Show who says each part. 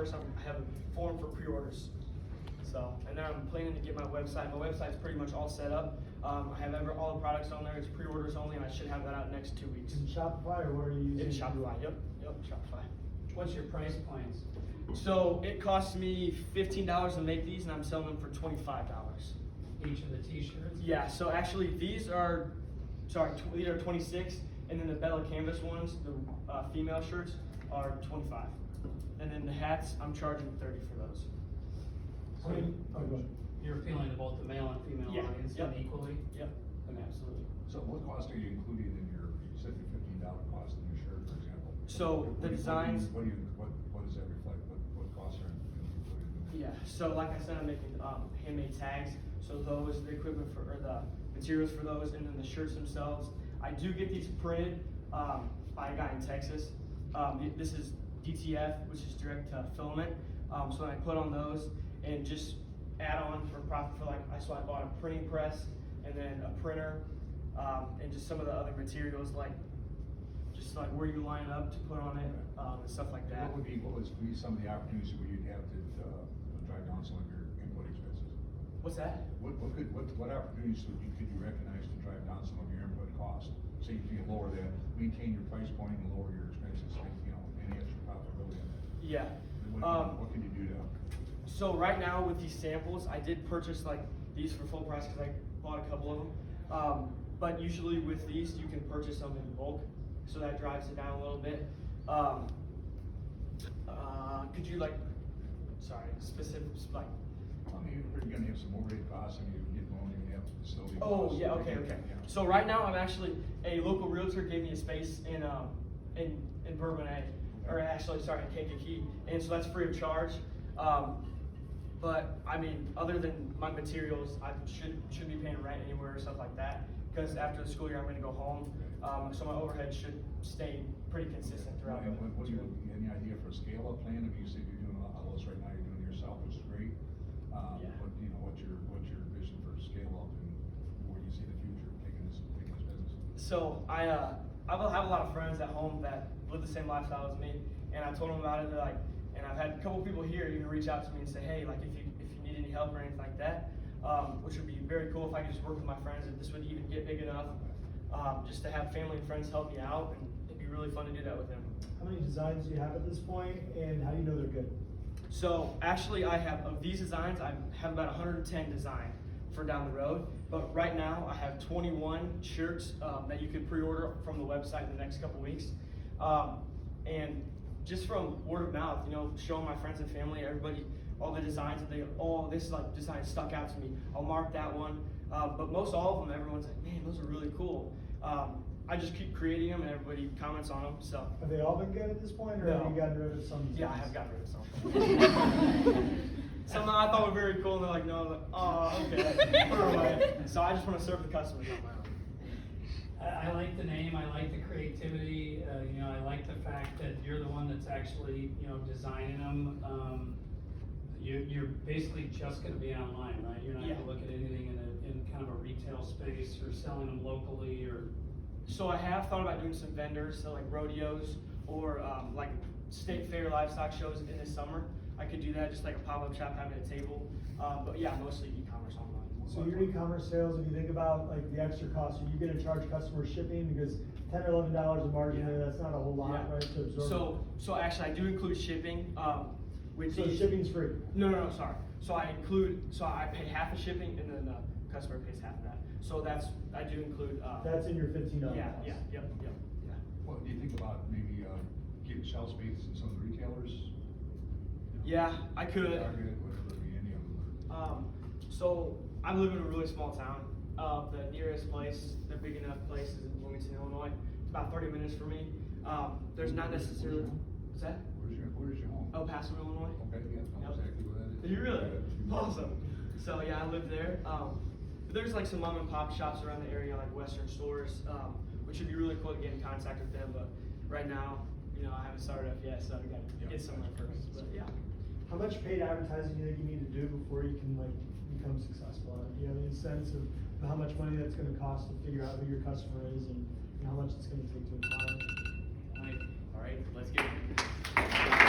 Speaker 1: first I have a form for pre-orders. So, and then I'm planning to get my website. My website's pretty much all set up. I have all the products on there. It's pre-orders only, and I should have that out next 2 weeks.
Speaker 2: In Shopify, or what are you using?
Speaker 1: It's Shopify. Yep, Shopify.
Speaker 3: What's your price points?
Speaker 1: So it costs me $15 to make these, and I'm selling them for $25.
Speaker 3: Each of the t-shirts?
Speaker 1: Yeah. So actually, these are 26, and then the Bella Canvas ones, the female shirts, are 25, and then the hats I'm charging 30 for those.
Speaker 2: How many? Oh, go ahead.
Speaker 3: You're appealing to both the male and female
Speaker 1: Yeah,
Speaker 3: audience
Speaker 1: yep.
Speaker 3: equally?
Speaker 1: Yep. Absolutely.
Speaker 4: So what cost are you including in your, you said your $15 cost in your shirt, for example?
Speaker 1: So the designs.
Speaker 4: What does that reflect? What costs are included in that?
Speaker 1: Yeah. So like I said, I'm making handmade tags. So those, the equipment for, or the materials for those, and then the shirts themselves. I do get these printed by a guy in Texas. This is DTF, which is direct to filament. So I put on those and just add on for profit for so I bought a printing press and then a printer and just some of the other materials like where you line up to put on it and stuff like that.
Speaker 4: What would be some of the opportunities where you'd have to drive down some of your input expenses?
Speaker 1: What's that?
Speaker 4: What opportunities could you recognize to drive down some of your input costs? So you can lower that, maintain your price point and lower your expenses, any extra profitability on that.
Speaker 1: Yeah.
Speaker 4: What can you do to?
Speaker 1: So right now with these samples, I did purchase these for full price because I bought a couple of them. But usually with these, you can purchase them in bulk, so that drives it down a little bit. Could you specifics
Speaker 4: I mean, you're gonna have some overhead costs, and you get going, you're gonna have facility
Speaker 1: Oh
Speaker 4: costs.
Speaker 1: yeah, okay.
Speaker 4: Yeah.
Speaker 1: So right now I'm actually, a local realtor gave me a space in Bourbonnais, or actually sorry, in Kankakee, and so that's free of charge. But I mean, other than my materials, I should be paying rent anywhere or stuff like that. Because after the school year, I'm going to go home, so my overhead should stay pretty consistent throughout.
Speaker 4: And what do you, any idea for a scale-up plan? I mean, you said you're doing a lot of those right now. You're doing it yourself, which is great.
Speaker 1: Yeah.
Speaker 4: But what's your vision for scale-up, and where do you see the future taking this business?
Speaker 1: So I will have a lot of friends at home that live the same lifestyle as me, and I told them about it. And I've had a couple people here even reach out to me and say, hey, if you need any help or anything like that, which would be very cool if I could just work with my friends, if this would even get big enough, just to have family and friends help me out, and it'd be really fun to do that with them.
Speaker 2: How many designs do you have at this point, and how do you know they're good?
Speaker 1: So actually of these designs, I have about 110 designed for down the road, but right now I have 21 shirts that you could pre-order from the website in the next couple weeks. And just from word of mouth, showing my friends and family, everybody, all the designs, this design stuck out to me. I'll mark that one. But most all of them, everyone's like, man, those are really cool. I just keep creating them and everybody comments on them, so.
Speaker 2: Have they all been good at this point, or
Speaker 1: No.
Speaker 2: have you gotten rid of some designs?
Speaker 1: Yeah, I have gotten rid of some. Some I thought were very cool, and they're like, no, I'm like, oh, okay, put it away. So I just want to serve the customers on my own.
Speaker 3: I like the name, I like the creativity, I like the fact that you're the one that's actually, designing them. You're basically just gonna be online, right? You're not
Speaker 1: Yeah.
Speaker 3: gonna look at anything in kind of a retail space, or selling them locally, or?
Speaker 1: So I have thought about doing some vendors, so like rodeos or like state fair livestock shows in the summer. I could do that, just like a pop-up shop, having a table. But yeah, mostly e-commerce online.
Speaker 2: So your e-commerce sales, if you think about the extra costs, are you gonna charge customers shipping? Because $10 or $11 of margin there, that's not a whole lot,
Speaker 1: Yeah.
Speaker 2: right, to absorb?
Speaker 1: So actually I do include shipping. With
Speaker 2: So
Speaker 1: these,
Speaker 2: shipping's free?
Speaker 1: No, sorry. So I pay half the shipping and then the customer pays half of that. So I do include.
Speaker 2: That's in your $15
Speaker 1: Yeah,
Speaker 2: cost?
Speaker 1: yep.
Speaker 4: What do you think about maybe getting shelf space in some of the retailers?
Speaker 1: Yeah, I could.
Speaker 4: Target, whatever, any of them.
Speaker 1: So I live in a really small town. The nearest place, the big enough place, is in Bloomington, Illinois. It's about 30 minutes for me. There's not necessarily. What's that?
Speaker 4: Where's your home?
Speaker 1: El Paso, Illinois.
Speaker 4: Okay, yeah, I know exactly where that is.
Speaker 1: You really?
Speaker 4: Yeah.
Speaker 1: Awesome. So yeah, I live there. But there's some mom and pop shops around the area, like Western stores, which would be really cool to get in contact with them. But right now, I haven't started up yet, so I got to get somewhere first. But yeah.
Speaker 2: How much paid advertising do you think you need to do before you can become successful at it? Do you have any sense of how much money that's gonna cost to figure out who your customer is and how much it's gonna take to acquire?
Speaker 5: All right, let's get it.